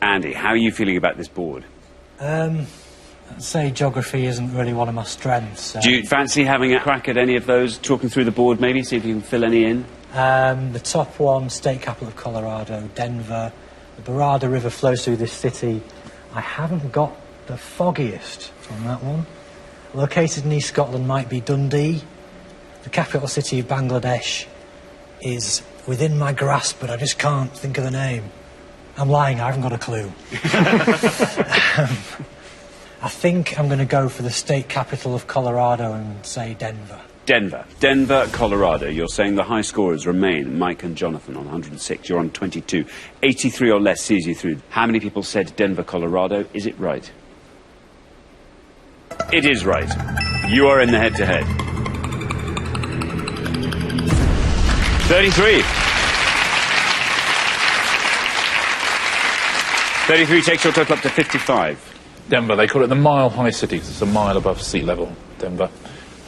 Andy, how are you feeling about this board? I'd say geography isn't really one of my strengths. Do you fancy having a crack at any of those, talking through the board maybe, see if you can fill any in? The top one, state capital of Colorado, Denver. The Barada River flows through this city. I haven't got the foggiest on that one. Located in East Scotland might be Dundee. The capital city of Bangladesh is within my grasp, but I just can't think of the name. I'm lying, I haven't got a clue. I think I'm going to go for the state capital of Colorado and say Denver. Denver, Colorado. You're saying the high scorers remain Mike and Jonathan on 106. You're on 22. 83 or less sees you through. How many people said Denver, Colorado? Is it right? It is right. You are in the head-to-head. 33. 33 takes your total up to 55. Denver, they call it the Mile High City, 'cause it's a mile above sea level, Denver.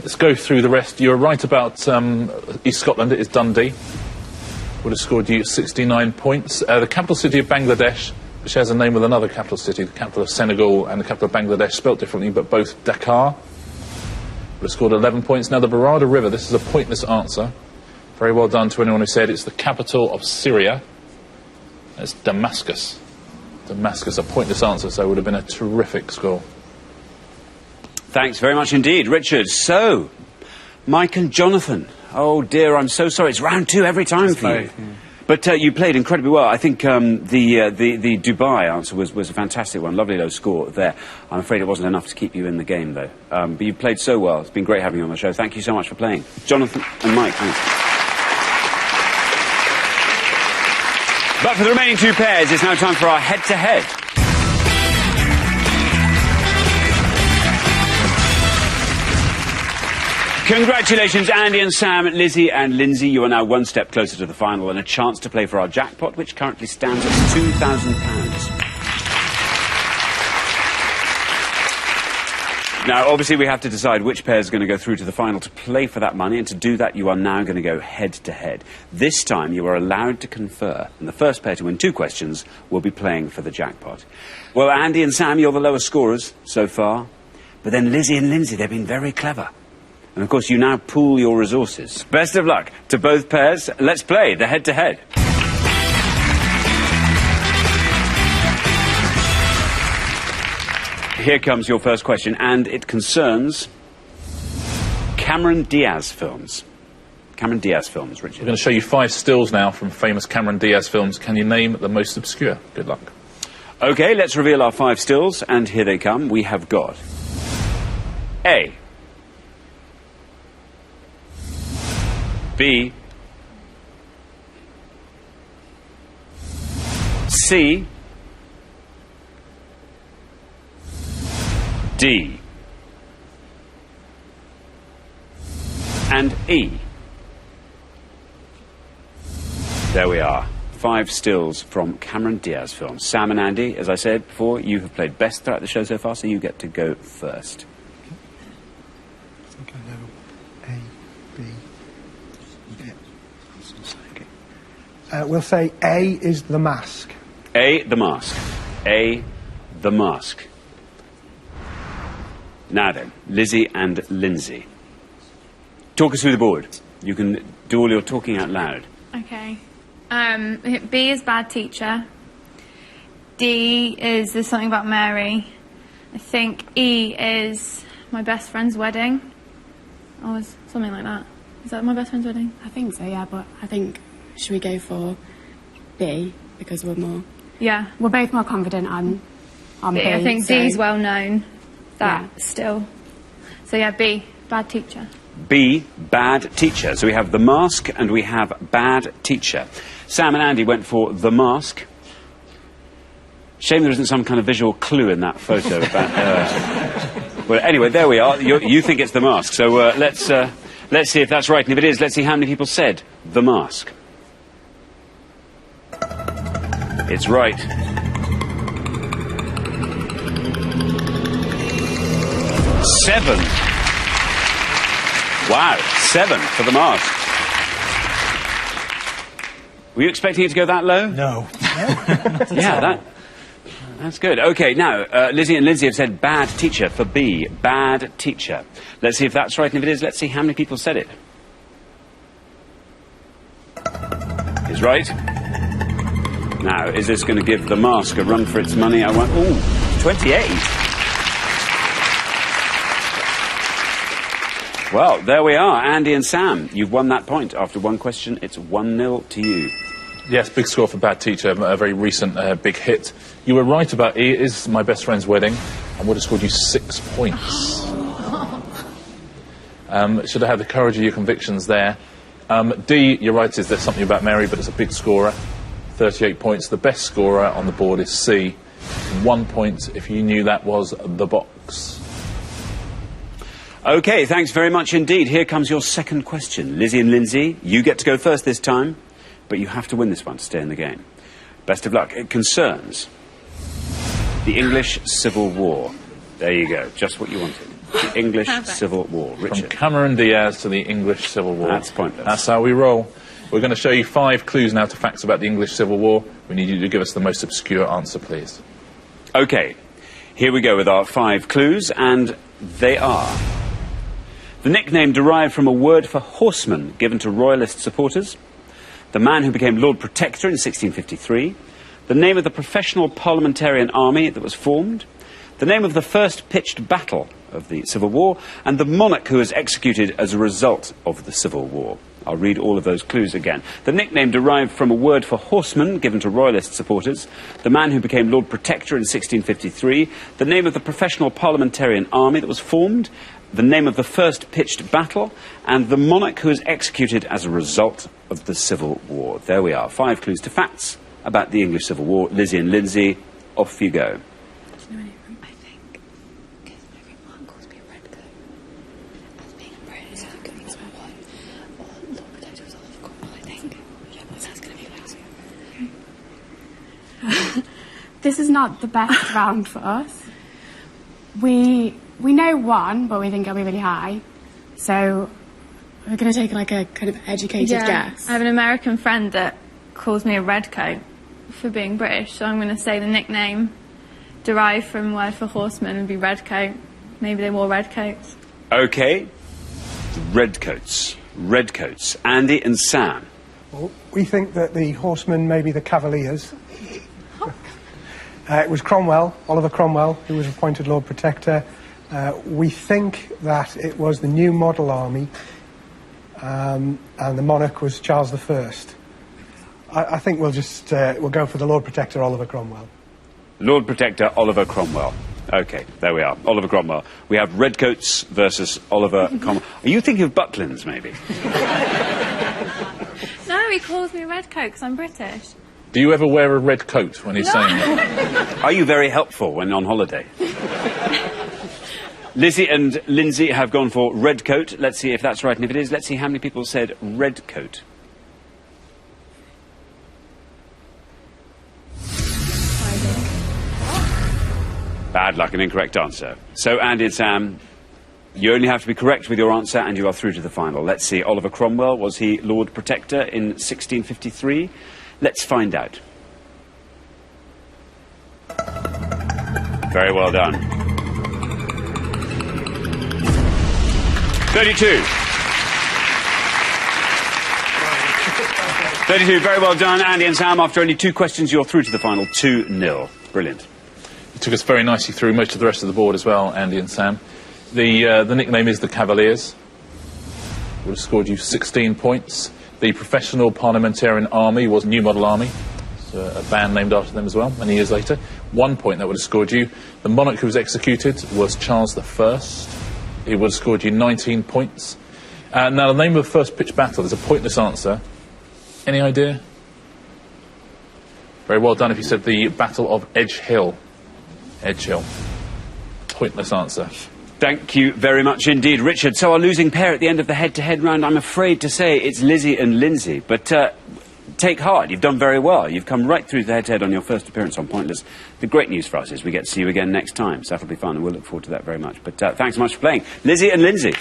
Let's go through the rest. You're right about East Scotland, it is Dundee. Would have scored you 69 points. The capital city of Bangladesh, which has a name with another capital city, the capital of Senegal and the capital of Bangladesh, spelt differently, but both Dakar. Would have scored 11 points. Now, the Barada River, this is a pointless answer. Very well done to anyone who said it's the capital of Syria. It's Damascus. Damascus, a pointless answer, so it would have been a terrific score. Thanks very much indeed, Richard. So, Mike and Jonathan. Oh dear, I'm so sorry. It's round 2 every time for you. But you played incredibly well. I think the Dubai answer was a fantastic one. Lovely low score there. I'm afraid it wasn't enough to keep you in the game, though. But you played so well. It's been great having you on the show. Thank you so much for playing. Jonathan and Mike, thanks. But for the remaining 2 pairs, it's now time for our head-to-head. Congratulations, Andy and Sam, Lizzie and Lindsay. You are now 1 step closer to the final and a chance to play for our jackpot, which currently stands at £2,000. Now, obviously, we have to decide which pair is going to go through to the final to play for that money, and to do that, you are now going to go head-to-head. This time, you are allowed to confer, and the first pair to win 2 questions will be playing for the jackpot. Well, Andy and Sam, you're the lowest scorers so far, but then Lizzie and Lindsay, they've been very clever. And, of course, you now pool your resources. Best of luck to both pairs. Let's play the head-to-head. Here comes your first question, and it concerns Cameron Diaz films. Cameron Diaz films, Richard. We're going to show you 5 stills now from famous Cameron Diaz films. Can you name the most obscure? Good luck. OK, let's reveal our 5 stills, and here they come. We have got A, B, C, D, and E. There we are. 5 stills from Cameron Diaz films. Sam and Andy, as I said before, you have played best throughout the show so far, so you get to go first. I think I know A, B, yeah. We'll say A is The Mask. A, The Mask. A, The Mask. Now then, Lizzie and Lindsay. Talk us through the board. You can do all your talking out loud. Okay. B is Bad Teacher. D is There's Something About Mary. I think E is My Best Friend's Wedding. Or is something like that. Is that My Best Friend's Wedding? I think so, yeah, but I think, should we go for B, because we're more... Yeah. We're both more confident on B. I think so... D's well known. That Yeah. still. So yeah, B, Bad Teacher. B, Bad Teacher. So we have The Mask and we have Bad Teacher. Sam and Andy went for The Mask. Shame there isn't some kind of visual clue in that photo about... Well, anyway, there we are. You think it's The Mask. So let's see if that's right. And if it is, let's see how many people said The Mask. It's right. Seven. Wow, 7 for The Mask. Were you expecting it to go that low? No. Yeah, That's good. OK, now, Lizzie and Lindsay have said bad teacher for B. Bad teacher. Let's see if that's right, and if it is, let's see how many people said it. Is right. Now, is this going to give the mask a run for its money? I want... Ooh, 28. Well, there we are. Andy and Sam, you've won that point. After one question, it's 1-0 to you. Yes, big score for bad teacher, a very recent big hit. You were right about E. It is My Best Friend's Wedding, and would have scored you 6 points. Should have had the courage of your convictions there. D, you're right, is There's Something About Mary, but it's a big scorer. 38 points. The best scorer on the board is C. 1 point if you knew that was The Box. OK, thanks very much indeed. Here comes your second question. Lizzie and Lindsay, you get to go first this time, but you have to win this one to stay in the game. Best of luck. It concerns the English Civil War. There you go, just what you wanted. The English Civil War. Richard. From Cameron Diaz to the English Civil War. That's pointless. That's how we roll. We're going to show you 5 clues now to facts about the English Civil War. We need you to give us the most obscure answer, please. OK, here we go with our 5 clues, and they are... The nickname derived from a word for horseman given to royalist supporters. The man who became Lord Protector in 1653. The name of the professional parliamentarian army that was formed. The name of the first pitched battle of the Civil War. And the monarch who was executed as a result of the Civil War. I'll read all of those clues again. The nickname derived from a word for horseman given to royalist supporters. The man who became Lord Protector in 1653. The name of the professional parliamentarian army that was formed. The name of the first pitched battle, and the monarch who was executed as a result of the Civil War. There we are. 5 clues to facts about the English Civil War. Lizzie and Lindsay, off you go. Do you know any of them? I think, because everyone calls me a redcoat. As being a British, I could be someone. Or Lord Protector was Oliver Cromwell, I think. Yeah, well, that's going to be okay. This is not the best round for us. We know one, but we think it'll be really high. So we're going to take like a kind of educated guess. I have an American friend that calls me a redcoat for being British, so I'm going to say the nickname derived from a word for horseman would be redcoat. Maybe they wore redcoats. OK. Redcoats. Redcoats. Andy and Sam. Well, we think that the horsemen may be the Cavaliers. It was Cromwell, Oliver Cromwell, who was appointed Lord Protector. We think that it was the New Model Army, and the monarch was Charles I. I think we'll just we'll go for the Lord Protector, Oliver Cromwell. Lord Protector, Oliver Cromwell. OK, there we are. Oliver Cromwell. We have redcoats versus Oliver Cromwell. Are you thinking of Butlins, maybe? No, he calls me a redcoat because I'm British. Do you ever wear a red coat when he's saying it? Are you very helpful when on holiday? Lizzie and Lindsay have gone for red coat. Let's see if that's right, and if it is, let's see how many people said red coat. Bad luck, an incorrect answer. So, Andy and Sam, you only have to be correct with your answer, and you are through to the final. Let's see, Oliver Cromwell, was he Lord Protector in 1653? Let's find out. Very well done. 32. 32, very well done, Andy and Sam. After only 2 questions, you're through to the final. 2-0. Brilliant. You took us very nicely through most of the rest of the board as well, Andy and Sam. The nickname is the Cavaliers. Would have scored you 16 points. The professional parliamentarian army was New Model Army. It's a band named after them as well, many years later. 1 point that would have scored you. The monarch who was executed was Charles I. He would have scored you 19 points. Now, the name of the first pitched battle is a pointless answer. Any idea? Very well done if you said the Battle of Edge Hill. Edge Hill. Pointless answer. Thank you very much indeed, Richard. So our losing pair at the end of the head-to-head round, I'm afraid to say it's Lizzie and Lindsay. But take heart, you've done very well. You've come right through the head-to-head on your first appearance on Pointless. The great news for us is we get to see you again next time, so that'll be fun, and we'll look forward to that very much. But thanks so much for playing. Lizzie and Lindsay.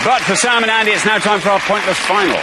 But for Sam and Andy, it's now time for our Pointless final.